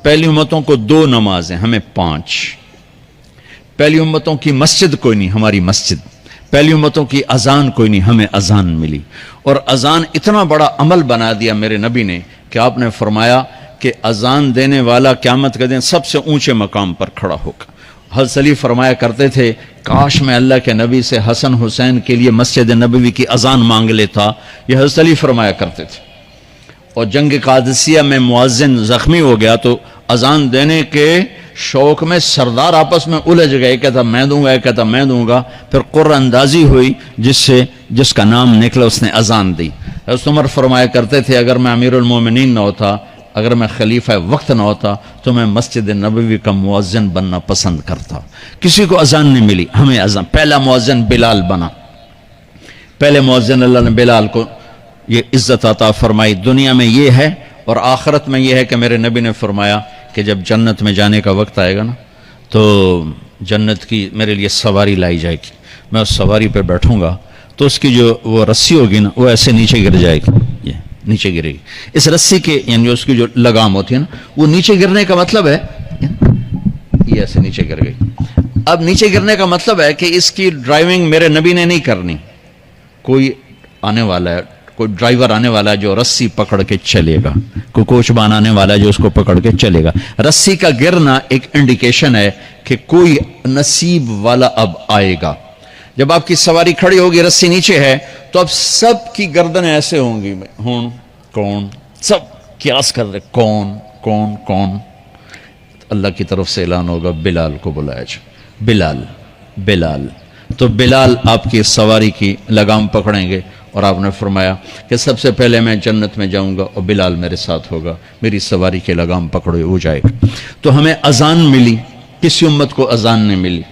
پہلی امتوں کو 2 نمازیں، ہمیں 5. پہلی امتوں کی مسجد کوئی نہیں، ہماری مسجد. پہلی امتوں کی اذان کوئی نہیں، ہمیں اذان ملی. اور اذان اتنا بڑا عمل بنا دیا میرے نبی نے کہ آپ نے فرمایا کہ اذان دینے والا قیامت کے دن سب سے اونچے مقام پر کھڑا ہوگا. حضرت علی فرمایا کرتے تھے کاش میں اللہ کے نبی سے حسن حسین کے لیے مسجد نبوی کی اذان مانگ لیتا. یہ حضرت علی فرمایا کرتے تھے. اور جنگ قادسیہ میں مؤذن زخمی ہو گیا تو اذان دینے کے شوق میں سردار آپس میں الجھ گئے، کہتا میں دوں گا، کہتا میں دوں گا. پھر قرہ اندازی ہوئی جس کا نام نکلا اس نے اذان دی. حضرت عمر فرمایا کرتے تھے اگر میں امیر المومنین نہ ہوتا، اگر میں خلیفہ وقت نہ ہوتا تو میں مسجد نبوی کا مؤذن بننا پسند کرتا. کسی کو اذان نہیں ملی، ہمیں اذان. پہلا مؤذن بلال بنا. پہلے مؤذن اللہ نے بلال کو یہ عزت عطا فرمائی. دنیا میں یہ ہے اور آخرت میں یہ ہے کہ میرے نبی نے فرمایا کہ جب جنت میں جانے کا وقت آئے گا نا تو جنت کی میرے لیے سواری لائی جائے گی. میں اس سواری پہ بیٹھوں گا تو اس کی جو وہ رسی ہوگی نا وہ ایسے نیچے گر جائے گی، یہ نیچے گرے گی. اس رسی کے یعنی اس کی جو لگام ہوتی ہے نا وہ نیچے گرنے کا مطلب ہے یہ ایسے نیچے گر گئی. اب نیچے گرنے کا مطلب ہے کہ اس کی ڈرائیونگ میرے نبی نے نہیں کرنی. کوئی آنے والا ہے، کوئی ڈرائیور آنے والا ہے جو رسی پکڑ کے چلے گا، کوئی کوچبان آنے والا ہے جو اس کو پکڑ کے چلے گا. رسی کا گرنا ایک انڈیکیشن ہے کہ کوئی نصیب والا اب آئے گا. جب آپ کی سواری کھڑی ہوگی، رسی نیچے ہے تو اب سب کی گردنیں ایسے ہوں گی، کون سب قیاس کر رہے کون. اللہ کی طرف سے اعلان ہوگا بلال کو بلایا جائے. بلال تو بلال آپ کی سواری کی لگام پکڑیں گے اور آپ نے فرمایا کہ سب سے پہلے میں جنت میں جاؤں گا اور بلال میرے ساتھ ہوگا، میری سواری کی لگام پکڑے ہو جائے گا. تو ہمیں اذان ملی، کسی امت کو اذان نہیں ملی.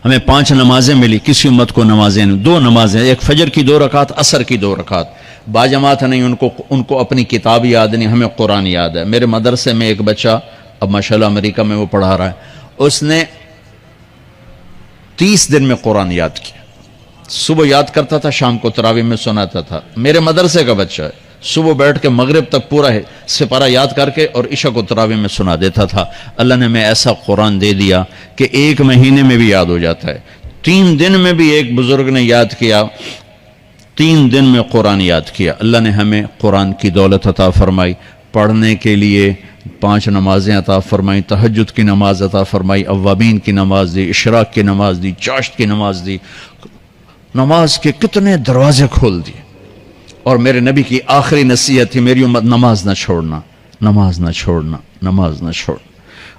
ہمیں 5 نمازیں ملی، کسی امت کو نمازیں نہیں. 2 نمازیں، ایک فجر کی 2 رکعت، عصر کی 2 رکعت. باجماعت نہیں، ان کو اپنی کتاب یاد نہیں، ہمیں قرآن یاد ہے. میرے مدرسے میں ایک بچہ اب ماشاءاللہ امریکہ میں وہ پڑھا رہا ہے، اس نے 30 دن میں قرآن یاد کیا. صبح یاد کرتا تھا، شام کو تراویح میں سناتا تھا. میرے مدرسے کا بچہ ہے، صبح بیٹھ کے مغرب تک پورا ہے سپارہ یاد کر کے اور عشاء کو تراویح میں سنا دیتا تھا. اللہ نے میں ایسا قرآن دے دیا کہ 1 مہینے میں بھی یاد ہو جاتا ہے. 3 دن میں بھی ایک بزرگ نے یاد کیا، 3 دن میں قرآن یاد کیا. اللہ نے ہمیں قرآن کی دولت عطا فرمائی. پڑھنے کے لیے 5 نمازیں عطا فرمائی، تہجد کی نماز عطا فرمائی، اوابین کی نماز دی، اشراق کی نماز دی، چاشت کی نماز دی. نماز کے کتنے دروازے کھول دیے. اور میرے نبی کی آخری نصیحت تھی میری امت نماز نہ چھوڑنا، نماز نہ چھوڑنا، نماز نہ چھوڑنا.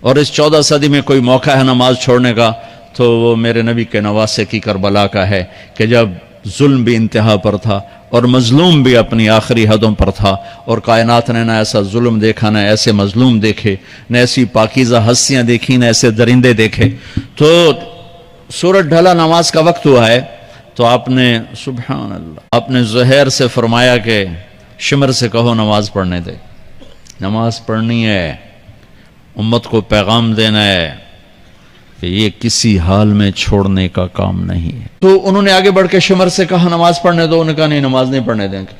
اور اس 14 صدی میں کوئی موقع ہے نماز چھوڑنے کا تو وہ میرے نبی کے نواسے کی کربلا کا ہے کہ جب ظلم بھی انتہا پر تھا اور مظلوم بھی اپنی آخری حدوں پر تھا اور کائنات نے نہ ایسا ظلم دیکھا، نہ ایسے مظلوم دیکھے، نہ ایسی پاکیزہ ہستیاں دیکھی، نہ ایسے درندے دیکھے. تو سورج ڈھلا، نماز کا وقت ہوا ہے تو آپ نے سبحان اللہ اپنے زہیر سے فرمایا کہ شمر سے کہو نماز پڑھنے دے. نماز پڑھنی ہے، امت کو پیغام دینا ہے کہ یہ کسی حال میں چھوڑنے کا کام نہیں ہے. تو انہوں نے آگے بڑھ کے شمر سے کہا نماز پڑھنے دو. انہوں نے کہا نہیں، نماز نہیں پڑھنے دیں گے،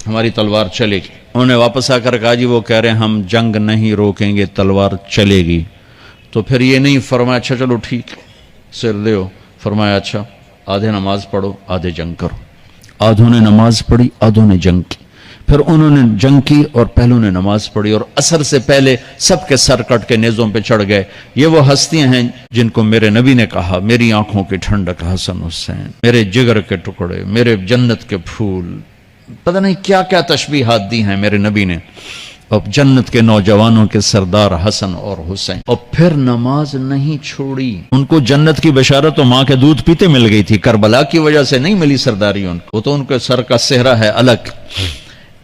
ہماری تلوار چلے گی. انہوں نے واپس آ کر کہا جی وہ کہہ رہے ہیں ہم جنگ نہیں روکیں گے، تلوار چلے گی. تو پھر یہ نہیں فرمایا اچھا چلو ٹھیک سر دیو. فرمایا اچھا آدھے نماز پڑھو، آدھے جنگ کرو. آدھوں نے نماز پڑھی، آدھوں نے جنگ کی. پھر انہوں نے جنگ کی اور پہلوں نے نماز پڑھی اور عصر سے پہلے سب کے سر کٹ کے نیزوں پہ چڑھ گئے. یہ وہ ہستیاں ہیں جن کو میرے نبی نے کہا میری آنکھوں کی ٹھنڈک حسن حسین، میرے جگر کے ٹکڑے، میرے جنت کے پھول. پتہ نہیں کیا کیا تشبیہات دی ہیں میرے نبی نے. اور جنت کے نوجوانوں کے سردار حسن اور حسین. اور پھر نماز نہیں چھوڑی. ان کو جنت کی بشارت تو ماں کے دودھ پیتے مل گئی تھی، کربلا کی وجہ سے نہیں ملی سرداری. ان کو تو ان کے سر کا صحرا ہے الگ.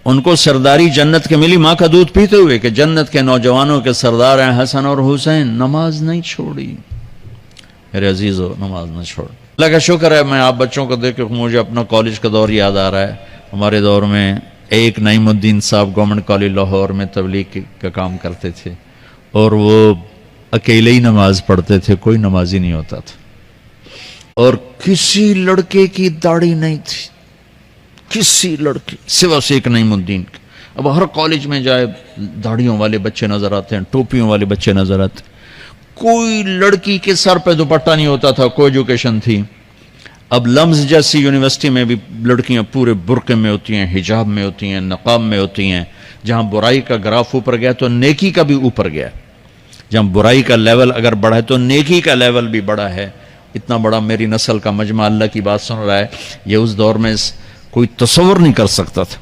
ان کو سرداری جنت کے ملی ماں کا دودھ پیتے ہوئے کہ جنت کے نوجوانوں کے سردار ہیں حسن اور حسین. نماز نہیں چھوڑی. میرے عزیزو نماز نہ چھوڑ. اللہ کا شکر ہے میں آپ بچوں کو دیکھ کے مجھے اپنا کالج کا دور یاد آ رہا ہے. ہمارے دور میں ایک نعیم الدین صاحب گورنمنٹ کالج لاہور میں تبلیغ کا کام کرتے تھے اور وہ اکیلے ہی نماز پڑھتے تھے، کوئی نمازی نہیں ہوتا تھا. اور کسی لڑکے کی داڑھی نہیں تھی، کسی لڑکے سوا سے ایک نعیم الدین کی. اب ہر کالج میں جائے داڑھیوں والے بچے نظر آتے ہیں، ٹوپیوں والے بچے نظر آتے ہیں، کوئی لڑکی کے سر پہ دوپٹہ نہیں ہوتا تھا، کوئی ایجوکیشن تھی۔ اب لمز جیسی یونیورسٹی میں بھی لڑکیاں پورے برقعے میں ہوتی ہیں، حجاب میں ہوتی ہیں، نقاب میں ہوتی ہیں۔ جہاں برائی کا گراف اوپر گیا تو نیکی کا بھی اوپر گیا، جہاں برائی کا لیول اگر بڑھا ہے تو نیکی کا لیول بھی بڑا ہے۔ اتنا بڑا میری نسل کا مجمع اللہ کی بات سن رہا ہے، یہ اس دور میں کوئی تصور نہیں کر سکتا تھا۔